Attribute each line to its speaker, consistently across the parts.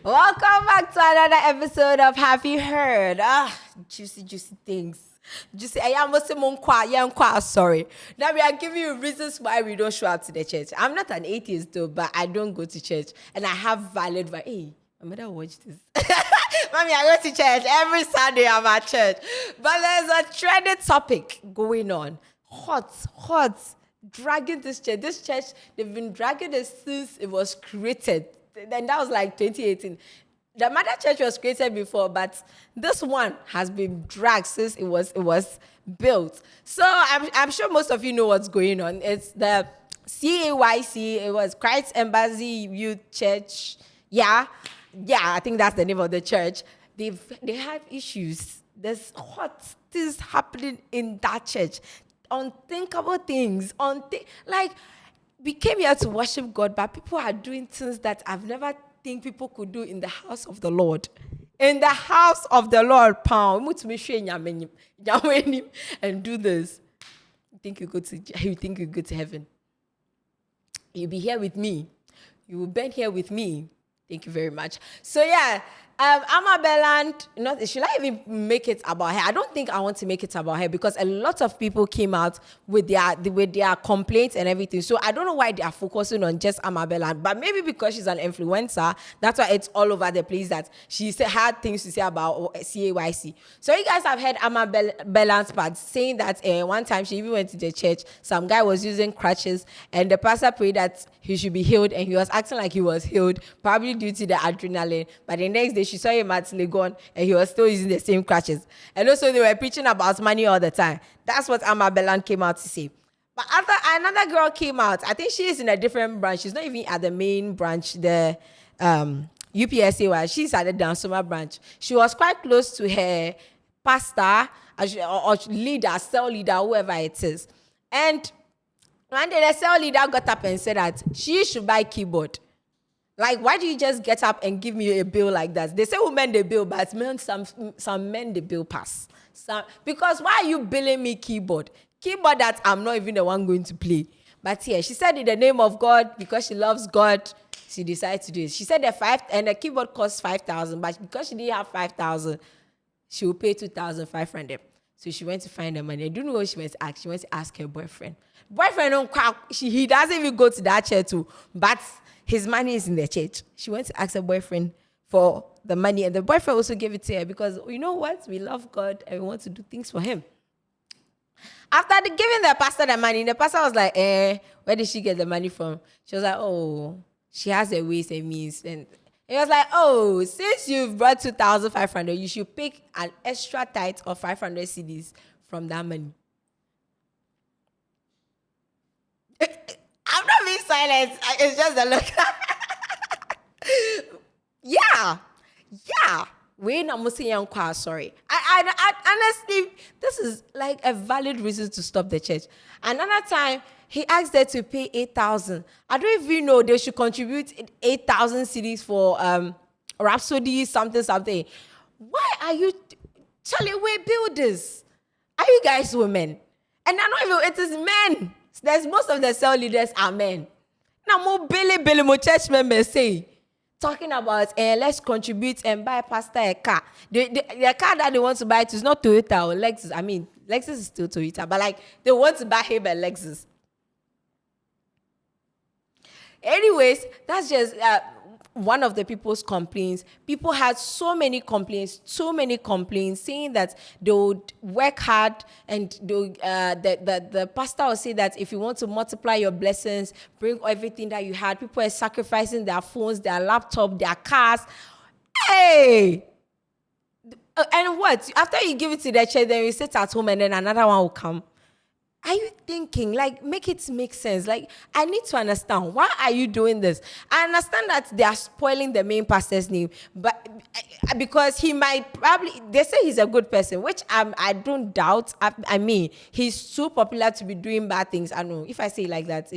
Speaker 1: Welcome back to another episode of Have You Heard? Juicy things. Juicy. I am sorry. Now we are giving you reasons why we don't show up to the church. I'm not an atheist though, but I don't go to church, and I have valid. Hey, I'm gonna watch this. Mommy, I go to church every Sunday. I'm at church, but there's a trending topic going on. Hot. Dragging this church. This church, they've been dragging it since it was created. Then that was like 2018. The mother church was created before, but this one has been dragged since it was built. So I'm sure most of you know what's going on. It's the CEYC. It was Christ Embassy Youth Church. Yeah, I think that's the name of the church. They have issues. There's hot things happening in that church. Unthinkable things. Like, we came here to worship God, but people are doing things that I've never think people could do in the house of the Lord. In the house of the Lord, and do this. You think you go to heaven? You'll be here with me. You will bend here with me. Thank you very much. So yeah, Amma Belland, should I even make it about her? I don't think I want to make it about her because a lot of people came out with their complaints and everything. So I don't know why they are focusing on just Amma Belland, but maybe because she's an influencer, that's why it's all over the place that she had things to say about CEYC. So you guys have heard Amma Belland's part saying that one time she even went to the church, some guy was using crutches and the pastor prayed that he should be healed and he was acting like he was healed, probably due to the adrenaline. But the next day she saw him at Legon and he was still using the same crutches. And also they were preaching about money all the time. That's what Amma Belland came out to say. But another girl came out. I think she is in a different branch. She's not even at the main branch, the UPSA. She's at the Dansoma branch. She was quite close to her pastor or leader, cell leader, whoever it is. And one day the cell leader got up and said that she should buy keyboard. Like, why do you just get up and give me a bill like that? They say women they bill, but men, some men they bill pass. Because why are you billing me keyboard? Keyboard that I'm not even the one going to play. But yeah, she said in the name of God, because she loves God, she decided to do it. She said the keyboard costs 5,000, but because she didn't have 5,000, she will pay 2,500. So she went to find the money. I don't know what she went to ask. She went to ask her boyfriend. He doesn't even go to that church too, but his money is in the church. She went to ask her boyfriend for the money, and the boyfriend also gave it to her because, you know what? We love God and we want to do things for him. After giving the pastor the money, the pastor was like, where did she get the money from? She was like, oh, she has her ways and means. And he was like, oh, since you've brought 2,500, you should pick an extra tithe of 500 CDs from that money. I'm not being silent. It's just a look. Yeah. When I'm saying sorry. I honestly, this is like a valid reason to stop the church. Another time, he asked her to pay 8,000. I don't even know they should contribute 8,000 CDs for Rhapsody something. Why are you Charlie? We builders. Are you guys women? And I know it is men. There's most of the cell leaders are men. Now more Billy more church members say talking about let's contribute and buy pastor a car. The car that they want to buy is not Toyota or Lexus. I mean, Lexus is still Toyota, but like they want to buy him a Lexus. Anyways, that's just one of the people's complaints. People had so many complaints saying that they would work hard and the pastor will say that if you want to multiply your blessings, bring everything that you had. People are sacrificing their phones, their laptop, their cars. Hey! And what? After you give it to the church, then you sit at home and then another one will come. Are you thinking? Like, make it make sense. Like, I need to understand. Why are you doing this? I understand that they are spoiling the main pastor's name, but because he might probably, they say he's a good person, which I don't doubt. I mean, he's too popular to be doing bad things. I know if I say it like that,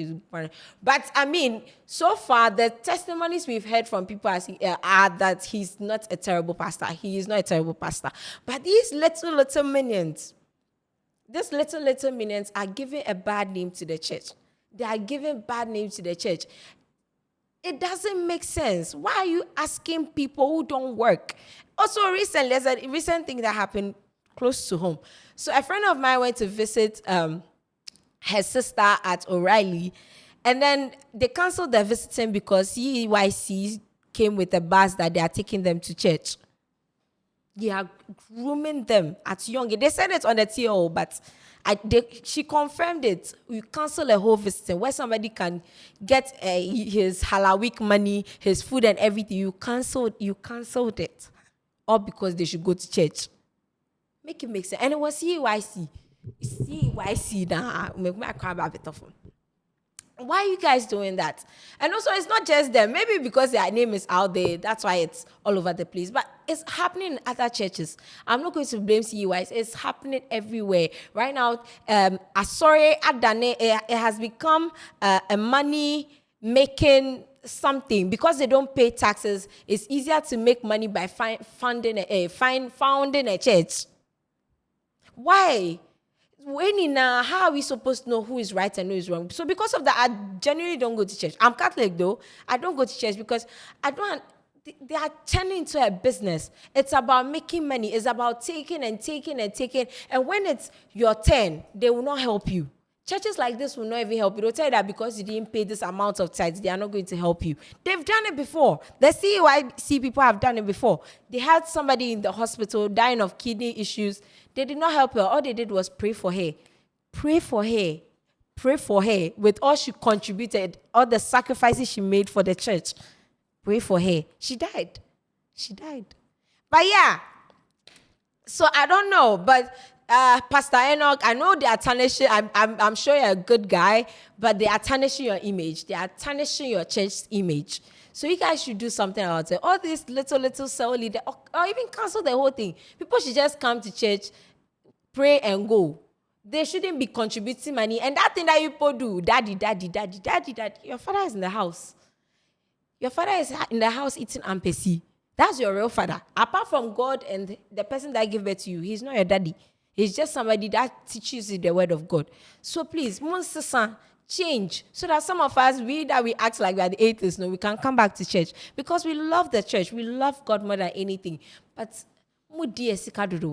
Speaker 1: but I mean, so far, the testimonies we've heard from people are that he's not a terrible pastor. He is not a terrible pastor. But these little minions, these little minions are giving a bad name to the church. They are giving bad name to the church. It doesn't make sense. Why are you asking people who don't work? Also, recently, there's a recent thing that happened close to home. So a friend of mine went to visit her sister at O'Reilly, and then they canceled their visiting because CEYC came with a bus that they are taking them to church. They are grooming them at young. They said it on the TO, but she confirmed it. You cancel a whole visiting where somebody can get his Hala week money, his food and everything. You canceled it, all because they should go to church. Make it make sense. And it was CEYC. CEYC now. Make me cry about it. Why are you guys doing that? And also, it's not just them. Maybe because their name is out there, that's why it's all over the place. But it's happening in other churches. I'm not going to blame CEYs. It's happening everywhere. Right now, Asore Adane, it has become a money-making something. Because they don't pay taxes, it's easier to make money by founding a church. Why? How are we supposed to know who is right and who is wrong? So because of that, I genuinely don't go to church. I'm Catholic though. I don't go to church because they are turning into a business. It's about making money. It's about taking and taking and taking. And when it's your turn, they will not help you. Churches like this will not even help you. They'll tell you that because you didn't pay this amount of tithes, they are not going to help you. They've done it before. The CEYC people have done it before. They had somebody in the hospital dying of kidney issues. They did not help her. All they did was pray for her. Pray for her. Pray for her. With all she contributed, all the sacrifices she made for the church. Pray for her. She died. But yeah. So I don't know. But Pastor Enoch, I know they are tarnishing. I'm sure you're a good guy, but they are tarnishing your image. They are tarnishing your church's image. So you guys should do something about it. All these little cell leader, or even cancel the whole thing. People should just come to church, pray and go. They shouldn't be contributing money. And that thing that you people do, daddy. Your father is in the house. Your father is in the house eating ampesi. That's your real father. Apart from God and the person that gave birth to you, he's not your daddy. He's just somebody that teaches you the word of God. So please, Monsisa, change so that some of us, we act like we are the atheists, no, we can come back to church because we love the church. We love God more than anything. But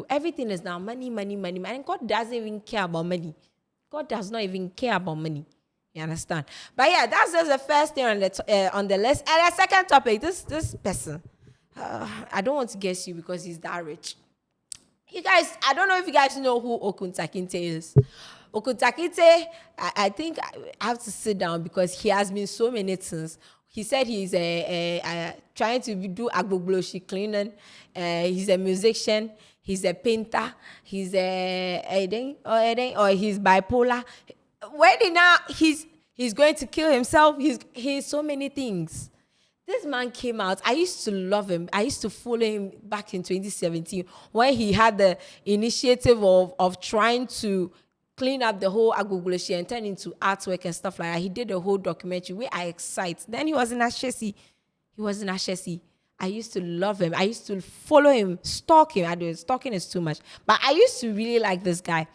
Speaker 1: everything is now money. And God doesn't even care about money. God does not even care about money. You understand? But yeah, that's just the first thing on the list. And the second topic, this person, I don't want to guess you because he's that rich. You guys, I don't know if you guys know who Okuntakinte is. Okuntakinte, I think I have to sit down because he has been so many things. He said he's trying to do agbogloshi cleaning. He's a musician. He's a painter. He's or he's bipolar. When now he's going to kill himself. He's so many things. This man came out. I used to love him. I used to follow him back in 2017 when he had the initiative of trying to clean up the whole Agogloshi and turn into artwork and stuff like that. He did a whole documentary where I excite. Then he was in Ashesi. I used to love him. I used to follow him, stalk him. Stalking is too much. But I used to really like this guy.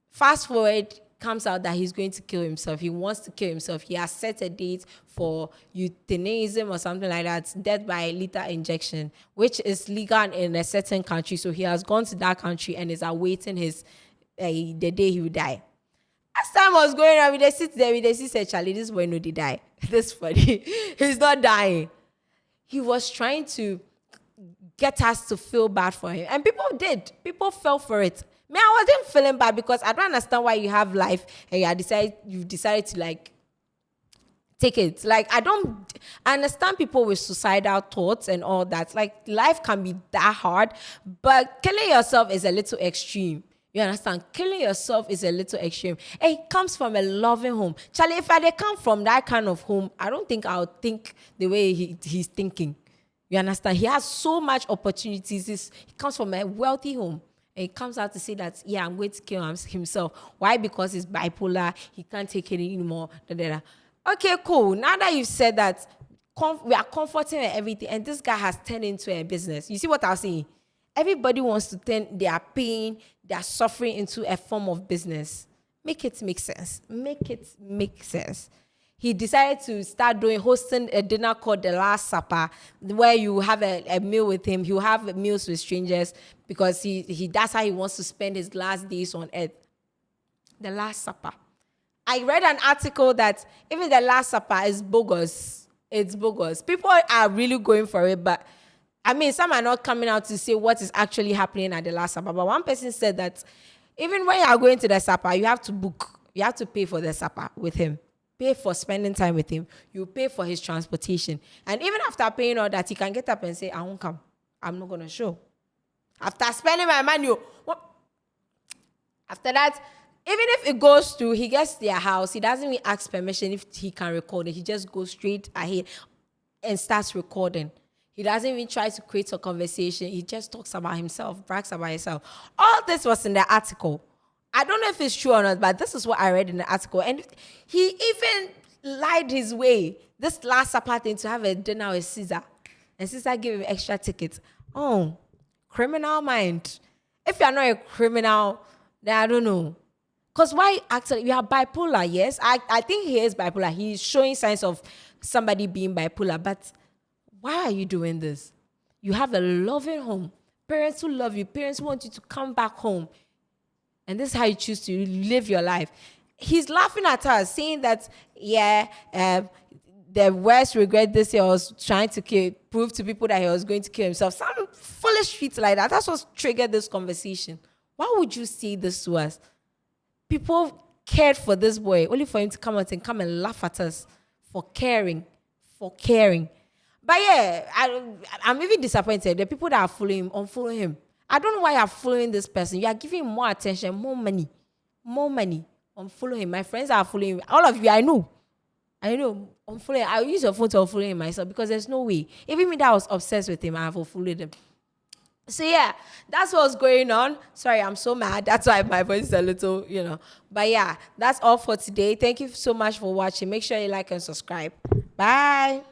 Speaker 1: Fast forward, comes out that he's going to kill himself. He wants to kill himself. He has set a date for euthanasia or something like that, death by lethal injection, which is legal in a certain country. So he has gone to that country and is awaiting his the day he will die. As time was going on, they sit there, they see, say, Charlie, this boy no, they die. This funny. He's not dying. He was trying to get us to feel bad for him. And people did. People fell for it. Me, I wasn't feeling bad because I don't understand why you have life and you've decided to like take it. Like I understand people with suicidal thoughts and all that. Like life can be that hard, but killing yourself is a little extreme. You understand? Killing yourself is a little extreme. And it comes from a loving home. Charlie, if I come from that kind of home, I don't think I'll think the way he's thinking. You understand? He has so much opportunities. He comes from a wealthy home. And he comes out to say that, yeah, I'm going to kill himself. Why? Because he's bipolar. He can't take it anymore. Okay, cool. Now that you've said that, we are comforting and everything, and this guy has turned into a business. You see what I'm saying? Everybody wants to turn their pain, their suffering into a form of business. Make it make sense. Make it make sense. he decided to start hosting a dinner called The Last Supper, where you have a meal with him. He'll have meals with strangers because he that's how he wants to spend his last days on earth. The Last Supper. I read an article that even The Last Supper is bogus. It's bogus. People are really going for it, but I mean, some are not coming out to say what is actually happening at The Last Supper. But one person said that even when you are going to the supper, you have to book. You have to pay for the supper with him. Pay for spending time with him. You pay for his transportation. And even after paying all that, he can get up and say, I won't come. I'm not going to show. After spending my money, after that, even if it goes through, he gets their house, he doesn't even ask permission if he can record it. He just goes straight ahead and starts recording. He doesn't even try to create a conversation. He just talks about himself, brags about himself. All this was in the article. I don't know if it's true or not, but this is what I read in the article. And he even lied his way. This Last Supper thing to have a dinner with Caesar. And Caesar gave him extra tickets. Oh, criminal mind. If you're not a criminal, then I don't know. Because why actually, you are bipolar, yes? I think he is bipolar. He's showing signs of somebody being bipolar. But why are you doing this? You have a loving home. Parents who love you. Parents who want you to come back home. And this is how you choose to live your life. He's laughing at us, saying that, the worst regret this year was trying to prove to people that he was going to kill himself. Some foolish shit like that. That's what triggered this conversation. Why would you say this to us? People cared for this boy, only for him to come out and laugh at us for caring. But yeah, I'm even disappointed. The people that are following him, unfollow him. I don't know why you're following this person. You are giving him more attention, more money. Unfollow him. My friends are following him. All of you, I know. Unfollow him. I'll use your phone to unfollow him myself because there's no way. Even me that I was obsessed with him, I have unfollowed him. So yeah, that's what's going on. Sorry, I'm so mad. That's why my voice is a little, But yeah, that's all for today. Thank you so much for watching. Make sure you like and subscribe. Bye.